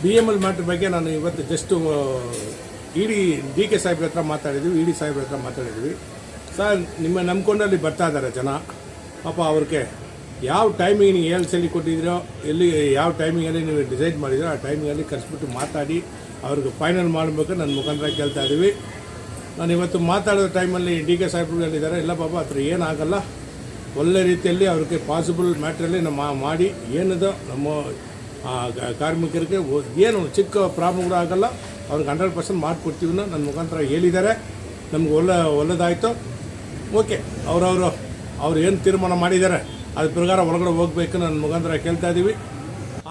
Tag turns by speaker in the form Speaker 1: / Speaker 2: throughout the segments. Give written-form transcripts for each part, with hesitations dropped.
Speaker 1: BML matter ಬಗ್ಗೆ ನಾನು ಇವತ್ತು ಜಸ್ಟ್ ಇಡಿ DK ಸಾಹೇಬ್ರ ಹತ್ರ ಮಾತಾಡಿದ್ವಿ, ಇಡಿ ಸಾಹೇಬ್ರ ಹತ್ರ ಮಾತಾಡಿದ್ವಿ. ಸರ್, ನಿಮ್ಮ ನಂಬ್ಕೊಂಡಲ್ಲಿ ಬರ್ತಾ ಇದ್ದಾರೆ ಜನ. ಪಾಪ ಅವ್ರಿಗೆ ಯಾವ ಟೈಮಿಗೆ ನೀವು ಸಲ ಕೊಟ್ಟಿದ್ದೀರೋ, ಎಲ್ಲಿ ಯಾವ ಟೈಮಿಂಗಲ್ಲಿ ನೀವು ಡಿಸೈಡ್ ಮಾಡಿದಿರೋ ಆ ಟೈಮಿಂಗಲ್ಲಿ ಕರೆಸ್ಬಿಟ್ಟು ಮಾತಾಡಿ ಅವ್ರಿಗೆ ಫೈನಲ್ ಮಾಡಬೇಕು ನನ್ನ ಮುಖಾಂತರ ಕೇಳ್ತಾ ಇದ್ದೀವಿ. ನಾನು ಇವತ್ತು ಮಾತಾಡೋ ಟೈಮಲ್ಲಿ DK ಸಾಹೇಬ್ರು ಹೇಳಿದ್ದಾರೆ, ಇಲ್ಲ ಪಾಪ ಹತ್ರ ಏನಾಗಲ್ಲ, ಒಳ್ಳೆ ರೀತಿಯಲ್ಲಿ ಅವ್ರಿಗೆ ಪಾಸಿಬಲ್ ಮ್ಯಾಟ್ರಲ್ಲಿ ನಮ್ಮ ಮಾಡಿ ಏನದು ನಮ್ಮ ಕಾರ್ಮಿಕರಿಗೆ ಏನು ಚಿಕ್ಕ ಪ್ರಾಬ್ಲಮ್ಗಳು ಆಗಲ್ಲ, ಅವ್ರಿಗೆ 100% ಮಾಡಿಕೊಡ್ತೀವಿ ನನ್ನ ಮುಖಾಂತರ ಹೇಳಿದ್ದಾರೆ. ನಮ್ಗೆ ಒಳ್ಳೆದಾಯಿತು. ಓಕೆ, ಅವ್ರು ಏನು ತೀರ್ಮಾನ ಮಾಡಿದ್ದಾರೆ ಅದ್ರ ಪ್ರಕಾರ ಒಳಗಡೆ ಹೋಗಬೇಕು ನನ್ನ ಮುಖಾಂತರ ಕೇಳ್ತಾ ಇದ್ದೀವಿ.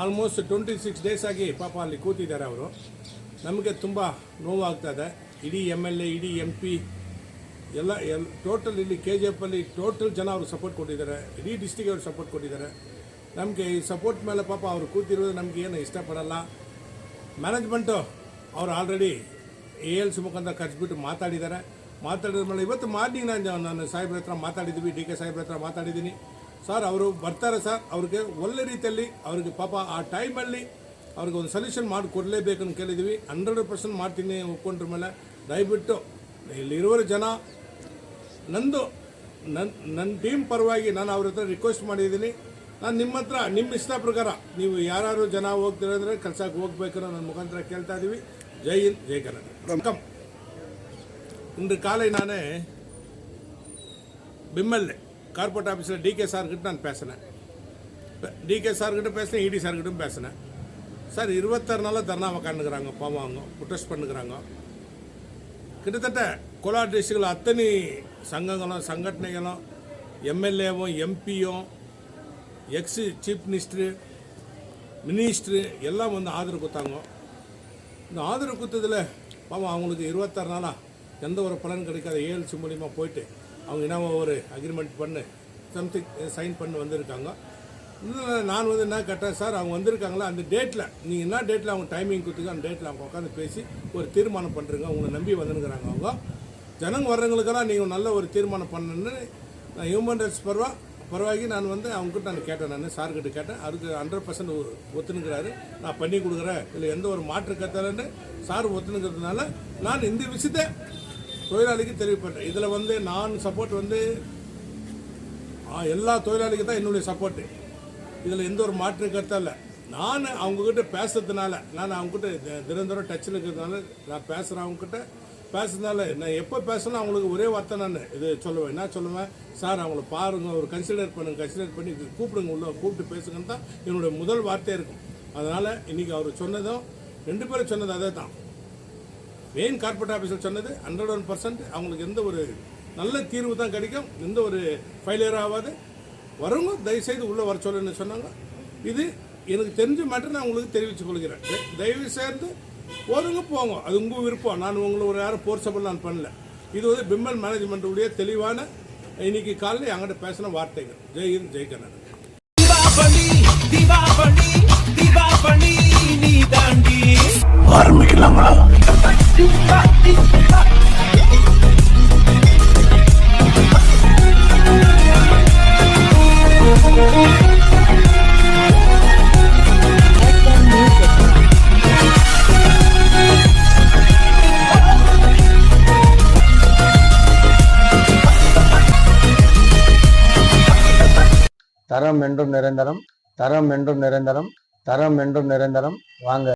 Speaker 1: ಆಲ್ಮೋಸ್ಟ್ 26 ಡೇಸ್ ಆಗಿ ಪಾಪ ಅಲ್ಲಿ ಕೂತಿದ್ದಾರೆ ಅವರು. ನಮಗೆ ತುಂಬ ನೋವಾಗ್ತಾಯಿದೆ. ಇಡೀ MLA, ಇಡೀ MP ಎಲ್ಲ ಟೋಟಲ್ ಇಲ್ಲಿ KGF ಅಲ್ಲಿ ಟೋಟಲ್ ಜನ ಅವ್ರಿಗೆ ಸಪೋರ್ಟ್ ಕೊಟ್ಟಿದ್ದಾರೆ, ಇಡೀ ಡಿಸ್ಟಿಕ್ ಅವ್ರಿಗೆ ಸಪೋರ್ಟ್ ಕೊಟ್ಟಿದ್ದಾರೆ. ನಮಗೆ ಈ ಸಪೋರ್ಟ್ ಮೇಲೆ ಪಾಪ ಅವರು ಕೂತಿರೋದು ನಮಗೆ ಏನು ಇಷ್ಟಪಡಲ್ಲ. ಮ್ಯಾನೇಜ್ಮೆಂಟು ಅವರು ಆಲ್ರೆಡಿ ALC ಮುಖಾಂತರ ಕರೆಸ್ಬಿಟ್ಟು ಮಾತಾಡಿದ ಮೇಲೆ ಇವತ್ತು ಮಾರ್ನಿಂಗ್ ನಾನು ಸಾಹೇಬ್ರ ಹತ್ರ ಮಾತಾಡಿದ್ದೀವಿ, DK ಸಾಹೇಬ್ರ ಹತ್ರ ಮಾತಾಡಿದ್ದೀನಿ. ಸರ್, ಅವರು ಬರ್ತಾರೆ ಸರ್, ಅವ್ರಿಗೆ ಒಳ್ಳೆ ರೀತಿಯಲ್ಲಿ ಅವ್ರಿಗೆ ಪಾಪ ಆ ಟೈಮಲ್ಲಿ ಅವ್ರಿಗೆ ಒಂದು ಸೊಲ್ಯೂಷನ್ ಮಾಡಿ ಕೊಡಲೇಬೇಕಂತ ಕೇಳಿದ್ದೀವಿ. 100% ಮಾಡ್ತೀನಿ ಒಪ್ಕೊಂಡ್ರ ಮೇಲೆ ದಯವಿಟ್ಟು ಇಲ್ಲಿರುವ ಜನ ನನ್ನ ಟೀಮ್ ಪರವಾಗಿ ನಾನು ಅವ್ರ ಹತ್ರ ರಿಕ್ವೆಸ್ಟ್ ಮಾಡಿದ್ದೀನಿ. ನಾನು ನಿಮ್ಮ ಇಷ್ಟ ಪ್ರಕಾರ ನೀವು ಯಾರು ಜನ ಹೋಗ್ತಿರೋದ್ರೆ ಕೆಲಸಕ್ಕೆ ಹೋಗ್ಬೇಕನ್ನೋ ನನ್ನ ಮುಖಾಂತರ ಕೇಳ್ತಾ ಇದ್ದೀವಿ. ಜೈ ಹಿಂದ್, ಜೈ ಕನ್ನಡ. வணக்கம். இன்று காலை நான் BML கார்பரேட் ஆஃபீஸில் DK சார்கிட்ட நான் பேசினேன். DK சார்கிட்ட பேசினேன், ED சார்கிட்டும் பேசினேன். சார், 26 நாளாக தர்ணா உக்காந்துக்கிறாங்க, பாவம் அவங்க ப்ரொட்டஸ்ட் பண்ணுறாங்க. கிட்டத்தட்ட கோலார் டிஸ்ட்ரிக்டில் அத்தனை சங்கங்களும் சங்கடனைகளும் MLAவும் MPயும் எக்ஸ் சீஃப் மினிஸ்ட்ரு எல்லாம் வந்து ஆதரவு கொடுத்தாங்க. இந்த ஆதரவு கொடுத்ததில் பாவம் அவங்களுக்கு 26 நாளாக எந்த ஒரு பலன் கிடைக்காத ALC மூலிமா போயிட்டு அவங்க என்ன ஒரு அக்ரிமெண்ட் பண்ணு சம்திங் சைன் பண்ணி வந்திருக்காங்க. நான் வந்து என்ன கேட்டேன், சார் அவங்க வந்திருக்காங்களா, அந்த டேட்டில் நீங்கள் என்ன டேட்டில் அவங்க டைமிங் கொடுத்துங்க, அந்த டேட்டில் அவங்க உட்காந்து பேசி ஒரு தீர்மானம் பண்ணுறங்க. உங்களை நம்பி வந்துருக்கிறாங்க அவங்க ஜனங்க வர்றவங்களுக்கெல்லாம் நீங்கள் நல்ல ஒரு தீர்மானம் பண்ணுன்னு நான் ஹியூமன் ரைட்ஸ் பரவாகி நான் வந்து அவங்ககிட்ட நான் கேட்டேன், நான் சார்கிட்ட கேட்டேன். அதுக்கு 100% ஒத்துனுக்கிறாரு, நான் பண்ணி கொடுக்குறேன், இல்லை எந்த ஒரு மாற்று கத்தலன்னு சார் ஒத்துனுக்கிறதுனால நான் இந்த விஷயத்தை தொழிலாளிக்கு தெரிவிப்பட்டேன். இதில் வந்து நான் சப்போர்ட் வந்து எல்லா தொழிலாளிக்கு தான் என்னுடைய சப்போர்ட்டு. இதில் எந்த ஒரு மாற்று கருத்தும் இல்லை. நான் அவங்கக்கிட்ட பேசுறதுனால, நான் அவங்ககிட்ட தினந்தோறும் டச்சில் இருக்கிறதுனால நான் பேசுகிறேன். அவங்கக்கிட்ட பேசுறதுனால நான் எப்போ பேசணும் அவங்களுக்கு ஒரே வார்த்தை நான் இது சொல்லுவேன். என்ன சொல்லுவேன், சார் அவங்கள பாருங்கள், ஒரு கன்சிடர் பண்ணி கூப்பிடுங்க, உள்ள கூப்பிட்டு பேசுங்கன்னு தான் என்னுடைய முதல் வார்த்தையாக இருக்கும். அதனால் இன்றைக்கி அவர் சொன்னதும் 2 பேரும் சொன்னது அதே தான். மெயின் கார்பரேட் ஆஃபீஸர் சொன்னது 101% அவங்களுக்கு எந்த ஒரு நல்ல தீர்வு தான் கிடைக்கும், எந்த ஒரு ஃபெயிலியர் ஆகாது. வரவங்க தயவுசெய்து உள்ளே வர சொல்லுன்னு சொன்னாங்க. இது எனக்கு தெரிஞ்ச மேட்டர் நான் உங்களுக்கு தெரிவித்துக் கொள்கிறேன். தயவு சேர்ந்து போதுங்க போங்க, அது உங்கள் விருப்பம். நான் உங்களை ஒரு யாரும் ஃபோர்ஸபிள் நான் பண்ணல. இது வந்து BML மேனேஜ்மெண்ட்டுடைய தெளிவான இன்னைக்கு காலையில் என்கிட்ட பேசின வார்த்தைகள். ஜெய் ஹிந்த், ஜெய் கன்னடா. ஆரம்பிக்கலாங்களா?
Speaker 2: தரம் என்றும் நிரந்தரம், தரம் என்றும் நிரந்தரம், தரம் என்றும் நிரந்தரம். வாங்க.